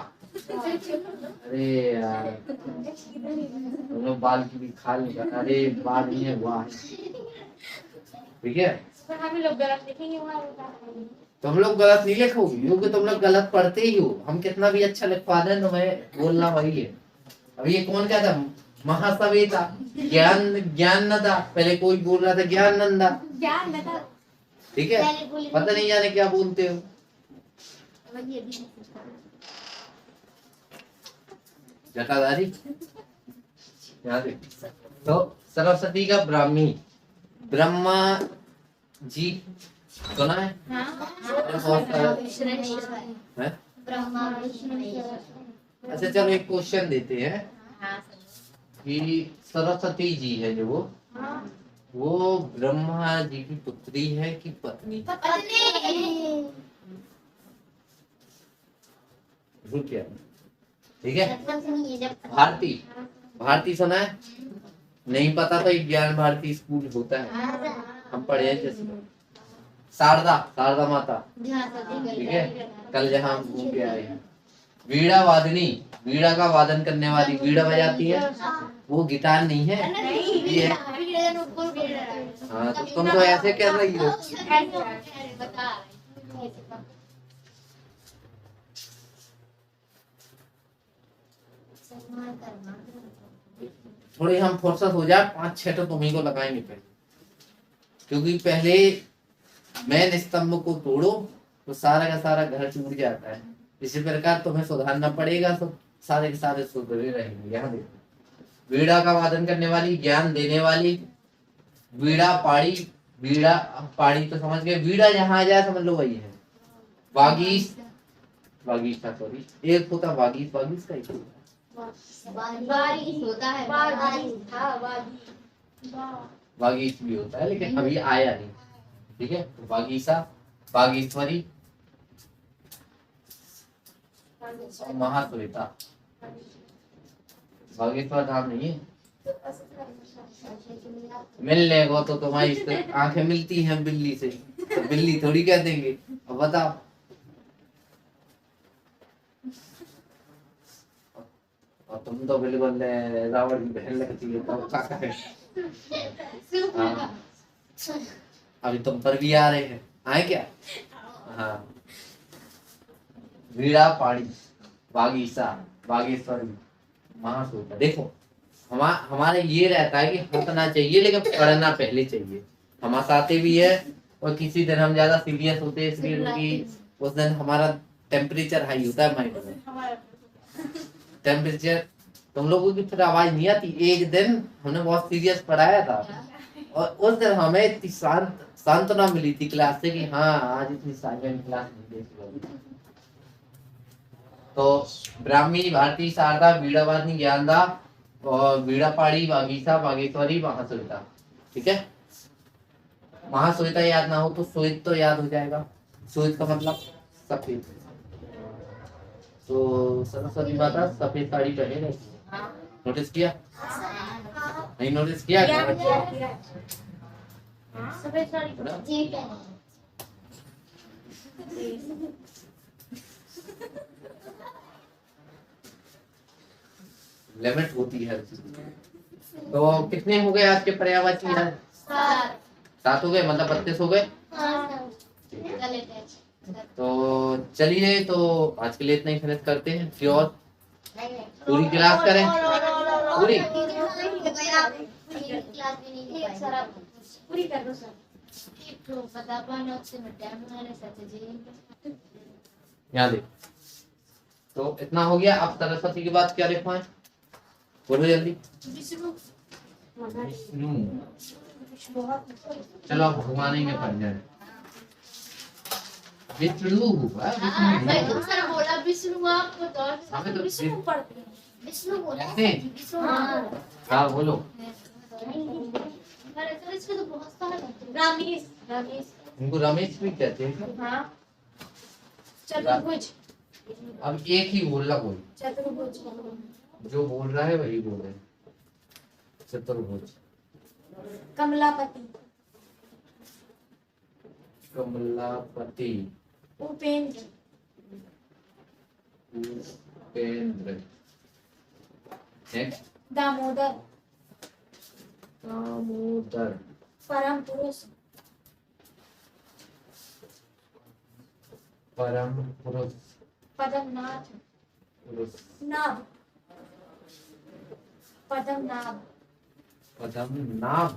अरे यार तुम लोग बाल की भी खा लेगा। अरे बाल नहीं है, हुआ है। ठीक है, पर हम लोग गलत लिखेंगे वहाँ होगा। तुम लोग गलत नहीं लिखोगे क्योंकि तुम लोग गलत पढ़ते ही हो। हम कितना भी अच्छा लिखवा दें तो मैं बोलना वही है। अब ये कौन कहता महासवेता, ज्ञान ज्ञान न था, पहले कोई बोल रहा था ज्ञान नंदा। ज्ञान बता। ठीक है, पता नहीं जाने क्या बोलते हो। जटाधारी यहाँ देख। तो सरस्वती का ब्राह्मी, ब्रह्मा जी सुना है? बहुत सारा है। ब्रह्मा विष्णु अच्छा चलो एक क्वेश्चन देते हैं कि सरस्वती जी है जो वो ब्रह्मा जी की पुत्री है कि पत्नी? रुक गया। ठीक है, भारती, भारती सुना है? नहीं पता तो एक ज्ञान भारती स्कूल होता है, हम पढ़े हैं जैसे। शारदा, शारदा माता, ठीक है, कल जहाँ हम घूम के आए हैं। वीणा वादनी, वीणा का वादन करने वाली, वीणा बजाती है वो गिटार नहीं है, ये है। हाँ तो तुम तो ऐसे कर रही हो। थोड़ी हम फुर्सत हो जाए, 5-6 तो तुम्ही को लगाएंगे पहले, क्योंकि पहले मेन स्तंभ को तोड़ो तो सारा का सारा घर टूट जाता है। इसी प्रकार तुम्हें सुधारना पड़ेगा तो सारे के सारे सुधरे रहेंगे। यहाँ देखो, वीणा का वादन करने वाली, ज्ञान देने वाली, वीणा पाड़ी, वीणा पाड़ी तो समझ गए, वीणा जहाँ आ जाए समझ लो वही है। वागीश, वागीश था सॉरी, एक होता वागीश, वागीश का एक होता है, वागीश भी होता है लेकिन अभी आया नहीं। ठीक है, वागीशा, वागीश्वरी, महाश्वेता। बागेश्वर धाम नहीं है। मिलने को तो तुम्हारी आंखें मिलती हैं बिल्ली से, तो बिल्ली थोड़ी कह देंगे। अब बताओ, और तुम तो बिल्कुल रावण की बहन लगती है, तो काका है। हाँ, अभी तुम पर भी आ रहे हैं, आए क्या? हाँ, वीणा पाड़ी, बागीसा, बागेश्वरी, महाश्वेता। देखो हमारे ये रहता है कि हंसना चाहिए लेकिन पढ़ना पहले चाहिए। हम हंसाते भी है और किसी दिन हम ज्यादा सीरियस होते हैं, इसलिए क्योंकि उस दिन हमारा टेम्परेचर हाई होता है माइंड में। टेम्परेचर तुम लोगों की फिर आवाज नहीं आती। एक दिन हमने बहुत सीरियस पढ़ाया था और उस दिन हमें इतनी सांत्वना मिली थी क्लास से कि हाँ आज इतनी साइलेंट क्लास नहीं देखी। तो ब्राह्मी, भारती, शारदा, वीणावादिनी, ज्ञानदा और वीणा पाड़ी, वागीसा, बागेश्वरी, महाश्वेता। ठीक है, महाश्वेता याद ना हो तो श्वेत तो याद हो जाएगा। श्वेत का मतलब सफेद। तो सरस्वती माता सफेद साड़ी पहने रहती है, नोटिस किया? नहीं नोटिस किया? सफेद साड़ी जी पहने। लिमिट होती है हर चीज। तो कितने हो गए आज के पर्यायवाची? 7 हो गए, मतलब 32 हो गए। तो चलिए, तो आज के लिए इतना ही फिनिश करते हैं। श्योर पूरी क्लास करें? पूरी पूरी कर दो सर। यहाँ देख, तो इतना हो गया। अब सरस्वती की बात क्या लिखवाएं, बोलो जल्दी। विष्णु। चलो अब घुमाने में पड़ जाए। विष्णु हुआ, सर बोला विष्णु, आप हमें तो विष्णु पढ़ते हैं। विष्णु बोला ऐसे? विष्णु। हाँ बोलो। सर इसमें तो बहुत सारे रमेश, रमेश। उनको रमेश भी कहते हैं। हाँ, चतुर्भुज। अब एक ही बोलना कोई, चतुर्भुज। जो बोल रहा है वही बोले। चतुर्भुज। कमलापति। कमलापति। उपेंद्र। उपेंद्र। गुड। नेक्स्ट दामोदर, दामोदर, परम पुरुष, परम पुरुष, पद्मनाभ, पुरुष, नाभ, पद्मनाभ, पद्मनाभ,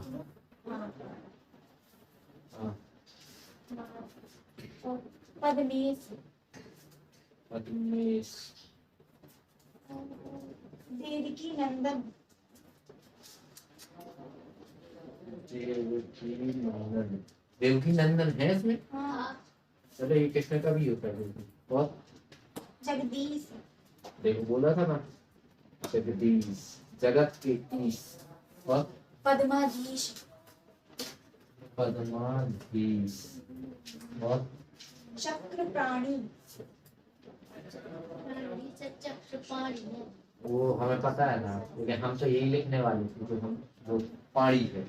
हाँ, हाँ, और पद्मेश, पद्मेश, देवकी नंदन, देवकी नंदन। देवकी नंदन है इसमें? हाँ, चलो ये किसमें का भी होता है देवकी। और जगदीश, देखो बोला था ना, जगदीश, जगत के ईश। और पद्माधीश, पद्माधीश, और चक्र प्राणी, चक्रपाणी है। वो हमें पता है ना, क्योंकि हम तो यही लिखने वाले थे जो हम वो पाड़ी है,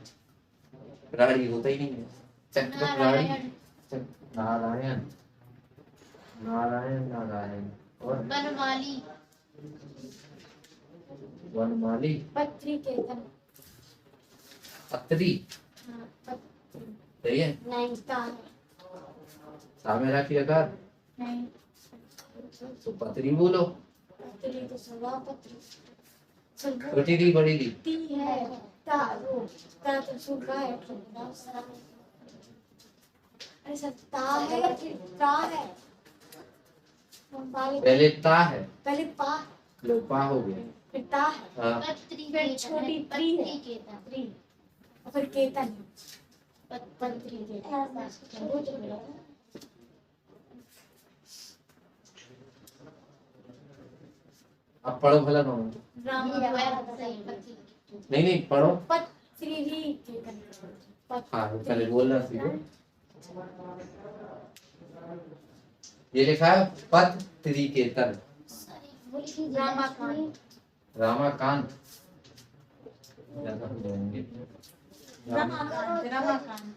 प्राणी होता ही नहीं है। चक्र प्राणी, नारायण, नारायण, नारायण, और बनमाली, वनमाली, पत्रिकेतन, पत्री, हाँ, सही है। नैनीताल, सामने रखी आकार, नहीं, तो पत्री बोलो। पत्री तो सभापति, सुलभ, छोटी दी बड़ी दी, ती है, ता वो, ता तो सुलभ है, अरे सर ता है फिर ता है, पहले ता है, पहले पा, लो पा हो गया। फिर ता है, हाँ, फिर छोटी त्री है, त्री, और फिर केतन, अब पढ़ो भला कौन। नहीं नहीं पढ़ो। पत्रिकेतन, हाँ पहले बोलना सीखो। ये लिखा है पत्रिकेतन, रामाकांत, रामाकांत, ज्यादा हो जाएंगे। रामाकांत, रामाकांत,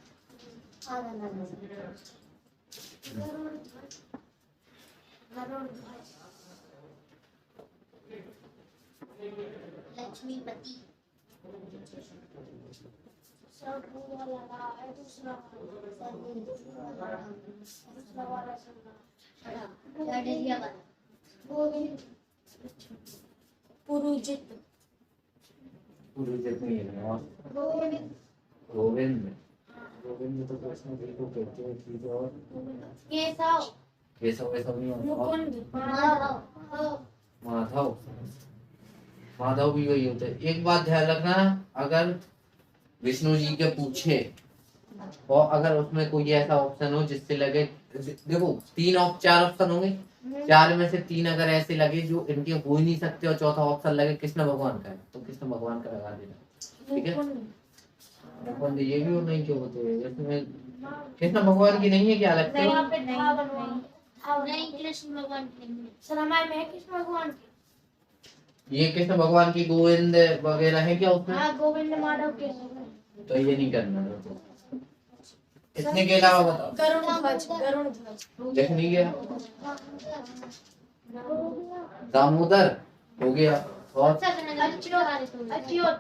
लक्ष्मीपति, पुरुजित, पुरुजित नहीं है। और गोविंद, गोविंद तो कृष्ण जी को कहते हैं कि। और केशव, केशव वैसा नहीं है। और मुकुंद, माधव, माधव, माधव भी वही होता है। एक बात ध्यान रखना, अगर विष्णु जी के पूछे और अगर उसमें कोई ऐसा ऑप्शन हो जिससे लगे, देखो चार ऑप्शन होंगे, चार में से तीन अगर ऐसे लगे जो इनके हो ही नहीं सकते और चौथा ऑप्शन लगे कृष्ण भगवान का है, तो कृष्ण भगवान का लगा देना। ठीक है। मुकुंद ये भी नहीं क्यों होते हैं इसमें, कृष्ण भगवान की नहीं है क्या लगता है? नहीं कृष्ण भगवान की नहीं है। रामायण में है कृष्ण भगवान की, ये कृष्ण भगवान की गोविंद वगैरह है क्या उसमें? हाँ गोविंद माधव के, तो ये नहीं करना। इतने के अलावा बताओ। गरुण ध्वज, गरुण ध्वज, देख नहीं गया। दामोदर हो गया। और अच्युत,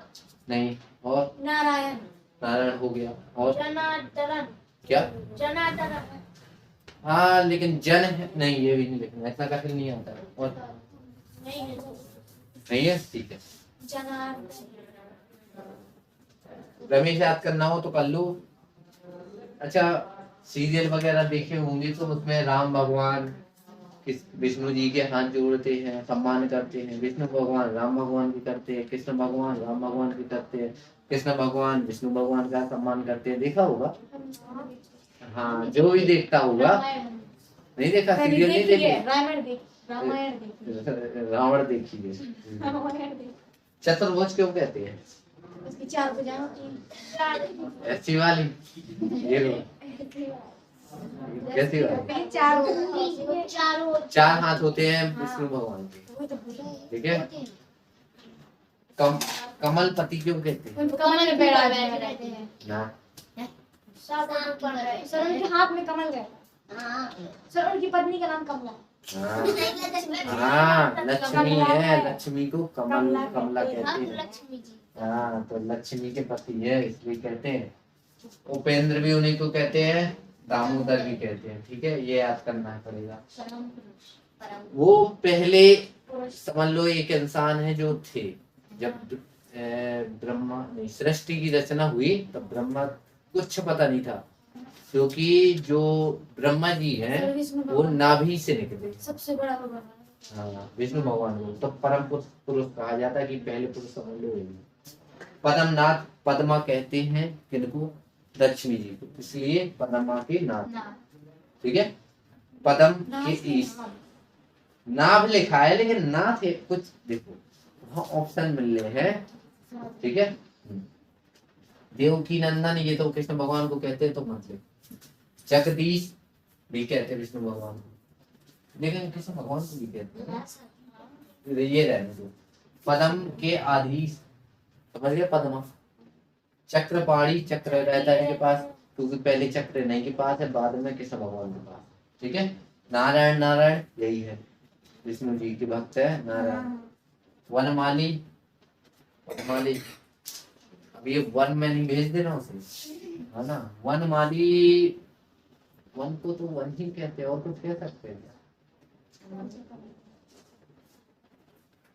नहीं। और नारायण, नारायण हो गया। और जनार्दन, क्या? जनार्दन, हाँ लेकिन जन है नहीं, ये भी नहीं लिखना, ऐसा कहीं नहीं आता। और नहीं है, ठीक है। जनार्दन, रमेश याद करना हो तो कर लो। अच्छा सीरियल वगैरह देखे होंगे तो उसमें राम भगवान विष्णु जी के हाथ जोड़ते हैं, सम्मान करते हैं। विष्णु भगवान राम भगवान की करते हैं, कृष्ण भगवान राम भगवान की करते हैं, कृष्ण भगवान विष्णु भगवान का सम्मान करते हैं। देखा होगा। हाँ जो भी देखता होगा। नहीं देखा सीरियल? नहीं देखे? रावण देखिए। चतुर्भुज क्यों कहते हैं? उसकी चार भुजाएं होती हैं, ऐसी वाली ये लो। कैसी वाली? चार हाथ होते हैं विष्णु भगवान के। ठीक है। कमल पति क्यों कहते हैं? कमल में बैठे रहते हैं, ना सर उनके हाथ में कमल है, सर उनकी पत्नी का नाम कमला है। हाँ हाँ, लक्ष्मी है, लक्ष्मी को कमल कमला कहते हाँ, हैं। लक्ष्मी जी। हाँ, तो लक्ष्मी के पति है इसलिए कहते हैं। उपेंद्र भी उन्हीं को कहते हैं, दामोदर भी कहते हैं। ठीक है, ये याद करना पड़ेगा। परम पुरुष, परम वो पहले पुरुष। समझ लो एक इंसान है जो थे, जब ब्रह्मा नहीं सृष्टि की रचना हुई तब ब्रह्मा कुछ पता नहीं था, क्योंकि जो ब्रह्मा जी हैं विष्णु वो भगवान नाभि से निकले। सबसे बड़ा भगवान है। हाँ, विष्णु भगवान को तो परम पुरुष कहा जाता है कि पहले पुरुष समझ लो यही। पद्मनाथ, पद्मा कहते हैं किनको? लक्ष्मी जी को, इसलिए पद्मा के नाथ। नाथ। ठीक है, पद्म के ईश नाभ लिखा है लेकिन नाथ है कुछ, देखो वहाँ ऑप्शन मिल रहे हैं। ठीक है, देवकी नंदन ये तो कृष्ण भगवान को कहते हैं, तो मत ले। जगदीश भी कहते हैं विष्णु भगवान को, लेकिन कृष्ण भगवान को भी कहते हैं। ये रहने दो। पद्म के आधीश, समझ गया? पद्मा चक्रपाणी, चक्र रहता है इनके पास, क्योंकि पहले चक्र इन्हीं के पास है, बाद में कृष्ण भगवान के पास। ठीक है, नारायण, नारायण यही है, विष्णु जी के भक्त है नारायण। वनमाली, वनमाली, अब ये वन में नहीं भेज दे रहा हूँ उसे, है ना? वनमाली, वन को तो वन ही कहते हैं, और कुछ कह सकते हैं?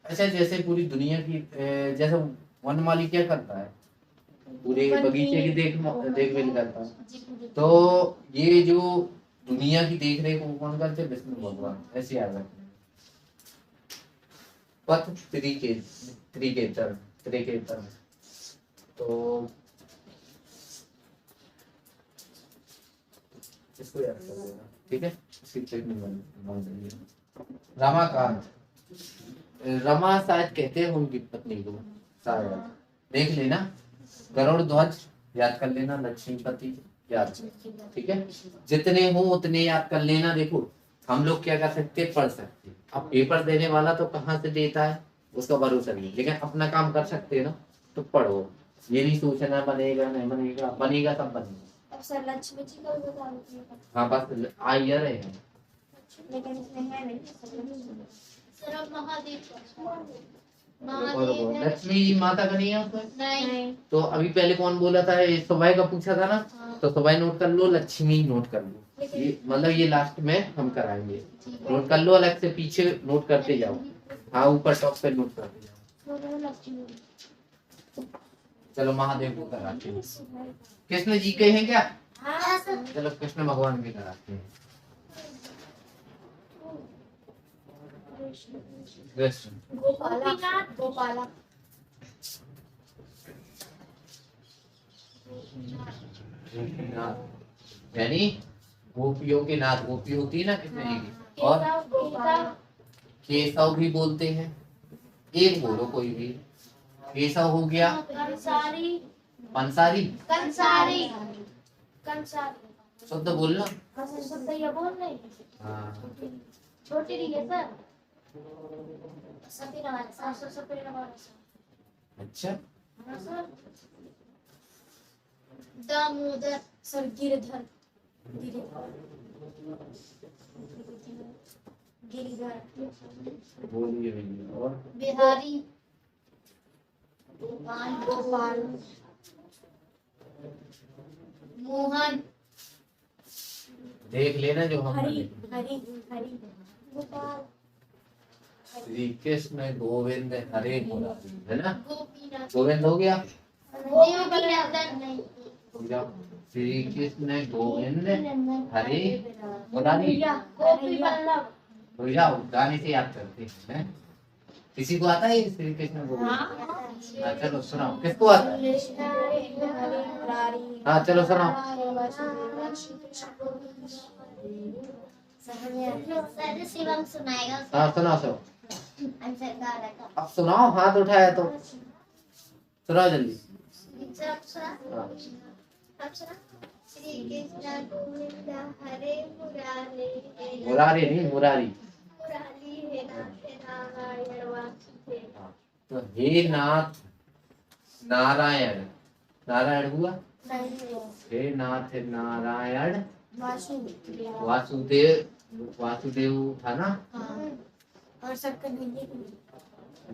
अच्छा, जैसे पूरी दुनिया की जैसे वनमाली क्या करता है? पूरे बगीचे की देखरेख करता है। तो ये जो दुनिया की देखरेख वो कौन करते हैं? विष्णु भगवान। ऐसे याद रखना। पथ त्रिकेतर, त्रिकेतर, तो इसको याद कर लेना। ठीक है, इसकी टेक्निक बन रही है। रमाकांत, रमा शायद कहते हैं उनकी पत्नी को, शायद देख लेना। गरुड़ ध्वज याद कर लेना, लक्ष्मीपति याद। ठीक है, जितने हो उतने याद कर लेना। देखो हम लोग क्या कर सकते, पढ़ सकते। अब पेपर देने वाला तो कहाँ से देता है उसका भरोसा नहीं, लेकिन अपना काम कर सकते हैं ना, तो पढ़ो। ये नहीं सोचना बनेगा नहीं बनेगा, बनेगा सब बनेगा। अब सर लक्ष्मी जी का भी बता दीजिए। हाँ बस आई रहे हैं। लेकिन इसमें है नहीं। सर अब महादेव का। और महादेव है। लक्ष्मी जी माता का नहीं है उसमें? नहीं। तो अभी पहले कौन बोला था? ये सुबह का पूछा था ना, हाँ। तो सुबह नोट कर लो, लक्ष्मी नोट कर लो। ये मतलब ये लास्ट में हम कराएंगे, नोट कर लो अलग से, पीछे नोट करते जाओ। हाँ, ऊपर टॉप पे नोट करते जाओ। चलो महादेव को कराते हैं। कृष्ण जी के हैं क्या? हाँ सर। चलो कृष्ण भगवान के कराते हैं। कृष्ण गोपाला, गोपाला, यानी गोपियों के नाथ, गोपी होती है ना कृष्ण जी की। और केशव भी बोलते हैं। एक बोलो कोई भी। केशव हो गया, कंसारी, पंसारी, कंसारी, कंसारी। शुद्ध बोलना। शुद्ध ये बोल रहे हैं। हाँ, छोटी रही है सर। सफेद वाला, 700 सफेद वाला सर। अच्छा, हाँ सर। दामोदर, सर गिरधर, गिरधर, गिरधर, बोलिए भैया। और बिहारी, गोपाल, गोपाल, मोहन, देख लेना जो हम हरि, हरि, हरि, गोपाल, श्री कृष्ण गोविंद हरे मुरारी, है ना? गोपीनाथ, गोविंद हो गया। गोपीनाथ नहीं। श्री कृष्ण गोविंद हरे मुरारी। गोपी वल्लभ। हो जाओ, गाने से याद करते हैं। किसी को आता है ये श्री कृष्ण गोविंद? हाँ, चलो सुनाओ, किसको आता है? हाँ चलो सुनाओ। सर शिवम सुनाएगा। हाँ सुनाओ सुनाओ। आंसर का रखा। अब सुनाओ, हाथ उठाया तो सुनाओ जल्दी। सर अब सुना। हाँ। अब सुना। श्री कृष्ण गोविंद हरे मुरारी। मुरारी नहीं, मुरारी। मुरारी हे नारायण वासुदेव। तो हे नाथ नारायण, नारायण हुआ। हे नाथ नारायण वासुदेव वासुदेव था ना, हाँ और सबका नहीं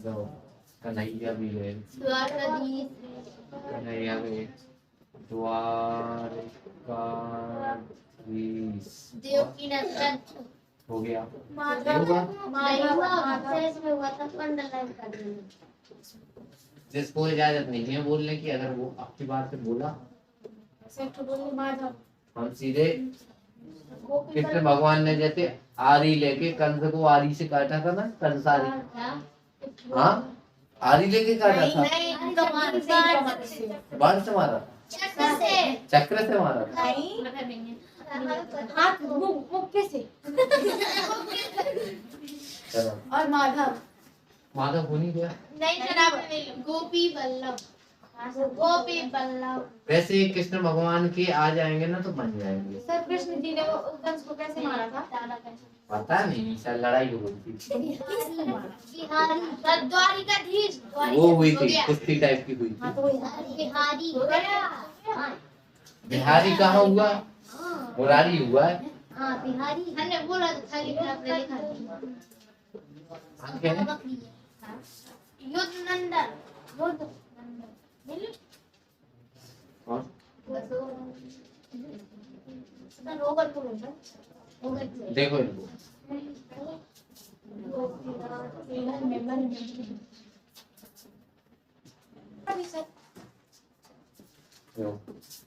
जो कन्हैया भी है, द्वारकाधीश कन्हैया भी द्वारकाधीश देवकी नंदन हो गया। माधव होगा। माधव माधव इसमें हुआ था पंडलाइन कर देना जिसको इजाजत नहीं है बोलने की, अगर वो आपकी बात से बोला सेठ बोले माधव हम सीधे कृष्ण भगवान ने जैसे आरी लेके कंस को आरी से काटा था ना, कंसारी, हाँ आरी लेके काटा था, नहीं तो बाण से मारा था, चक्र से मारा था। नहीं हाथ मुक्के से चलो और माधव माधव हो नहीं गया। नहीं जनाब गोपी बल्लभ गोपी बल्लभ वैसे ही कृष्ण भगवान के आ जाएंगे ना तो बन जाएंगे। सर कृष्ण जी ने वो कंस को कैसे मारा था पता नहीं, शायद लड़ाई हो गई थी, बिहारी द्वारिकाधीश वो हुई थी, कुश्ती टाइप की हुई हाँ थी। तो वही बिहारी हो गया बिहारी कहाँ हुआ, मुरारी हुआ है। हाँ बिहारी हमने बोला तो था लेकिन आपने लिखा नहीं आगे है? युद्ध नंदन मिल और रोगर को बोलता देखो इनको,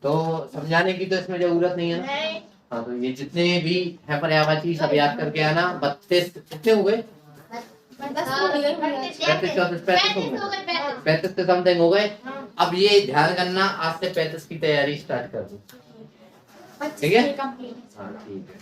तो समझाने की तो इसमें जरूरत नहीं है ना। हाँ तो ये जितने भी है पर्यायवाची सब याद करके आना। 32 कितने हो गए, 35 हो गए, 35 से समथिंग हो गए। अब ये ध्यान करना, आज से 35 की तैयारी स्टार्ट कर दो, ठीक है? हाँ ठीक है।